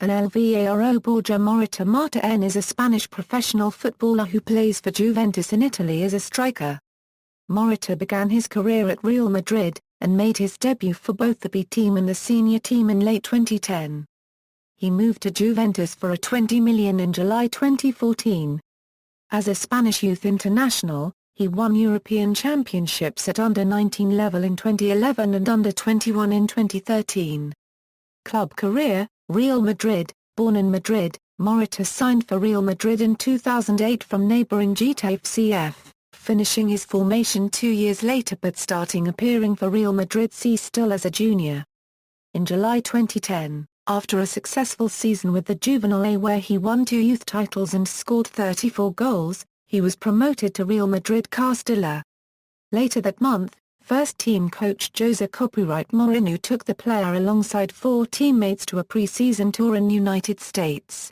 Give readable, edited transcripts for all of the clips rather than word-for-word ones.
Álvaro Borja Morata Martín is a Spanish professional footballer who plays for Juventus in Italy as a striker. Morata began his career at Real Madrid, and made his debut for both the B team and the senior team in late 2010. He moved to Juventus for a $20 million in July 2014. As a Spanish youth international, he won European championships at under-19 level in 2011 and under-21 in 2013. Club career: Real Madrid. Born in Madrid, Morata signed for Real Madrid in 2008 from neighbouring Getafe CF, finishing his formation 2 years later but starting appearing for Real Madrid C still as a junior. In July 2010, after a successful season with the Juvenile A where he won 2 youth titles and scored 34 goals, he was promoted to Real Madrid Castilla. Later that month, first-team coach Jose Mourinho took the player alongside 4 teammates to a pre-season tour in United States.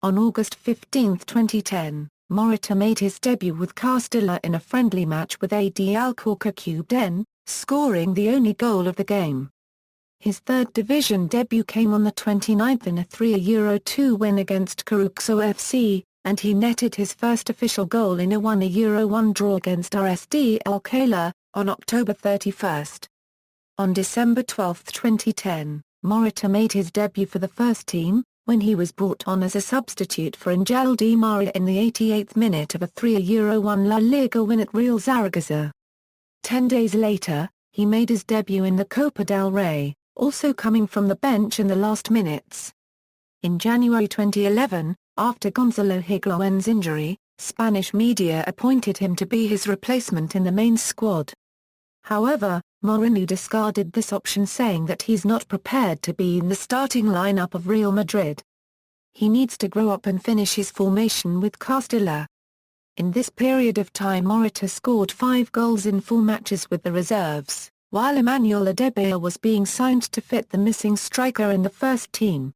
On August 15, 2010, Morata made his debut with Castilla in a friendly match with AD Alcorcón, scoring the only goal of the game. His third division debut came on the 29th in a 3-2 win against Caruxo FC, and he netted his first official goal in a 1-1 draw against RSD Alcalá, on October 31. On December 12, 2010, Morata made his debut for the first team, when he was brought on as a substitute for Angel Di Maria in the 88th minute of a 3-1 La Liga win at Real Zaragoza. 10 days later, he made his debut in the Copa del Rey, also coming from the bench in the last minutes. In January 2011, after Gonzalo Higuaín's injury, Spanish media appointed him to be his replacement in the main squad. However, Mourinho discarded this option saying that he's not prepared to be in the starting lineup of Real Madrid. He needs to grow up and finish his formation with Castilla. In this period of time Morata scored 5 goals in 4 matches with the reserves, while Emmanuel Adebayor was being signed to fit the missing striker in the first team.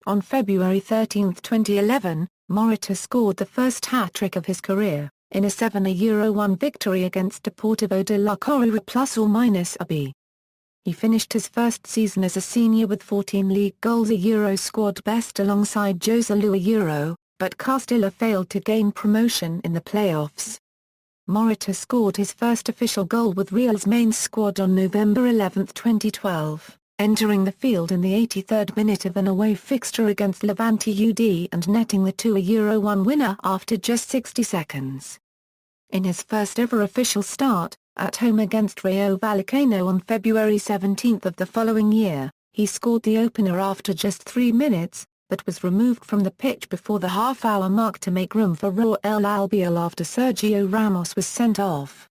On February 13, 2011, Morata scored the first hat-trick of his career, in a 7-1 victory against Deportivo de La Coruña +or- AB. He finished his first season as a senior with 14 league goals, a Euro squad best alongside Joselu Euro, but Castilla failed to gain promotion in the playoffs. Morata scored his first official goal with Real's main squad on November 11, 2012. Entering the field in the 83rd minute of an away fixture against Levante UD and netting the 2-1 winner after just 60 seconds. In his first ever official start, at home against Rayo Vallecano on February 17 of the following year, he scored the opener after just 3 minutes, but was removed from the pitch before the half-hour mark to make room for Royal Albiol after Sergio Ramos was sent off.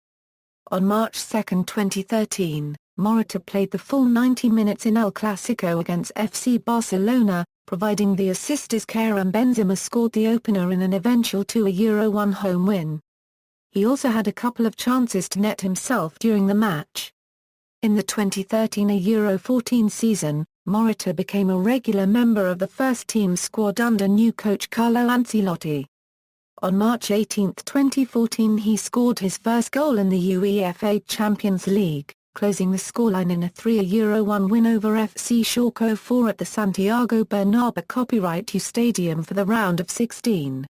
On March 2, 2013, Morata played the full 90 minutes in El Clasico against FC Barcelona, providing the assist as Karim Benzema scored the opener in an eventual 2-1 home win. He also had a couple of chances to net himself during the match. In the 2013 Euro 14 season, Morata became a regular member of the first-team squad under new coach Carlo Ancelotti. On March 18, 2014 he scored his first goal in the UEFA Champions League, closing the scoreline in a 3-1 win over FC Schalke 04 at the Santiago Bernabeu Copyright U Stadium for the round of 16.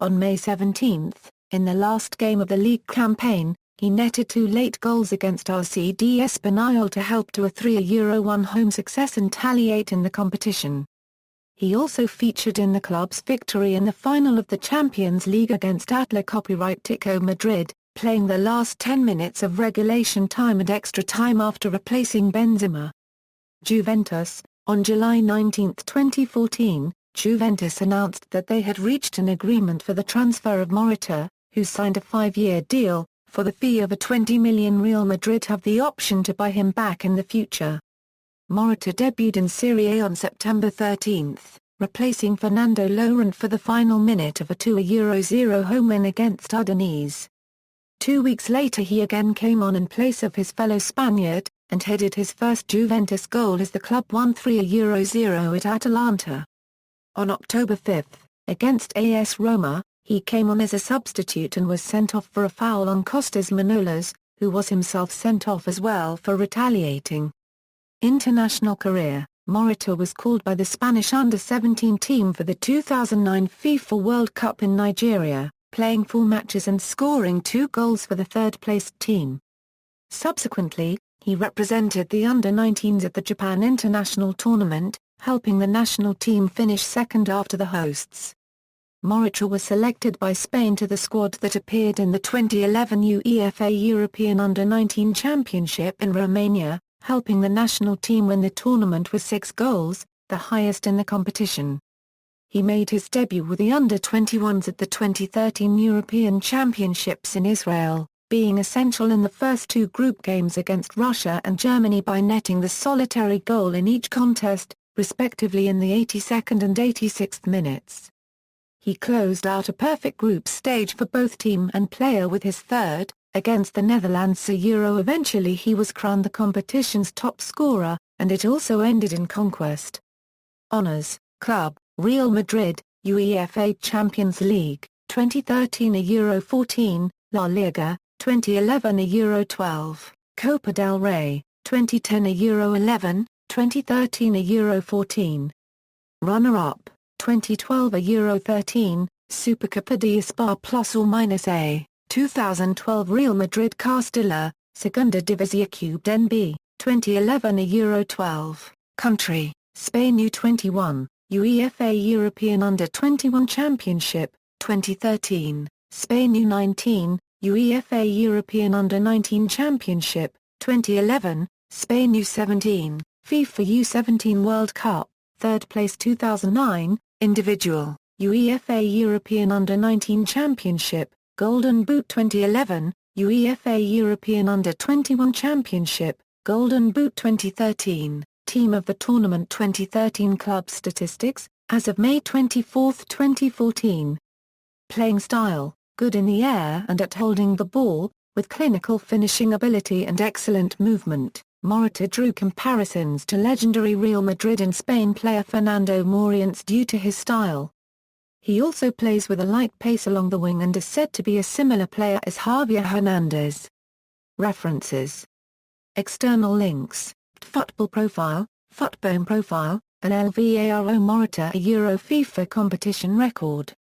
On May 17, in the last game of the league campaign, he netted 2 late goals against RCD Espanyol to help to a 3-1 home success and tally 8 in the competition. He also featured in the club's victory in the final of the Champions League against Atletico Madrid, playing the last 10 minutes of regulation time and extra time after replacing Benzema. Juventus. On July 19, 2014, Juventus announced that they had reached an agreement for the transfer of Morata, who signed a 5-year deal. For the fee of a $20 million, Real Madrid have the option to buy him back in the future. Morata debuted in Serie A on September 13, replacing Fernando Llorente for the final minute of a 2-0 home win against Udinese. 2 weeks later he again came on in place of his fellow Spaniard, and headed his first Juventus goal as the club won 3-0 at Atalanta. On October 5, against AS Roma, he came on as a substitute and was sent off for a foul on Costas Manolas, who was himself sent off as well for retaliating. International career. Morata was called by the Spanish under-17 team for the 2009 FIFA World Cup in Nigeria, playing 4 matches and scoring 2 goals for the third-placed team. Subsequently, he represented the under-19s at the Japan International Tournament, helping the national team finish second after the hosts. Morata was selected by Spain to the squad that appeared in the 2011 UEFA European Under-19 Championship in Romania, helping the national team win the tournament with 6 goals, the highest in the competition. He made his debut with the under-21s at the 2013 European Championships in Israel, being essential in the first 2 group games against Russia and Germany by netting the solitary goal in each contest, respectively in the 82nd and 86th minutes. He closed out a perfect group stage for both team and player with his third, against the Netherlands. Eventually he was crowned the competition's top scorer, and it also ended in conquest. Honours: Club, Real Madrid, UEFA Champions League, 2013 Euro 14, La Liga, 2011 Euro 12, Copa del Rey, 2010 Euro 11, 2013 Euro 14. Runner-up: 2012 Euro 13, Supercopa de España +/- A, 2012 Real Madrid Castilla, Segunda División B, 2011 Euro 12, Country, Spain U21, UEFA European Under-21 Championship, 2013, Spain U19, UEFA European Under-19 Championship, 2011, Spain U17, FIFA U17 World Cup, 3rd place 2009, Individual, UEFA European Under-19 Championship, Golden Boot 2011, UEFA European Under-21 Championship, Golden Boot 2013, Team of the Tournament 2013. Club statistics, as of May 24, 2014. Playing style: good in the air and at holding the ball, with clinical finishing ability and excellent movement. Morata drew comparisons to legendary Real Madrid and Spain player Fernando Morientes due to his style. He also plays with a light pace along the wing and is said to be a similar player as Javier Hernandez. References: External links: Football Profile, Football Profile, and Álvaro Morata Euro FIFA competition record.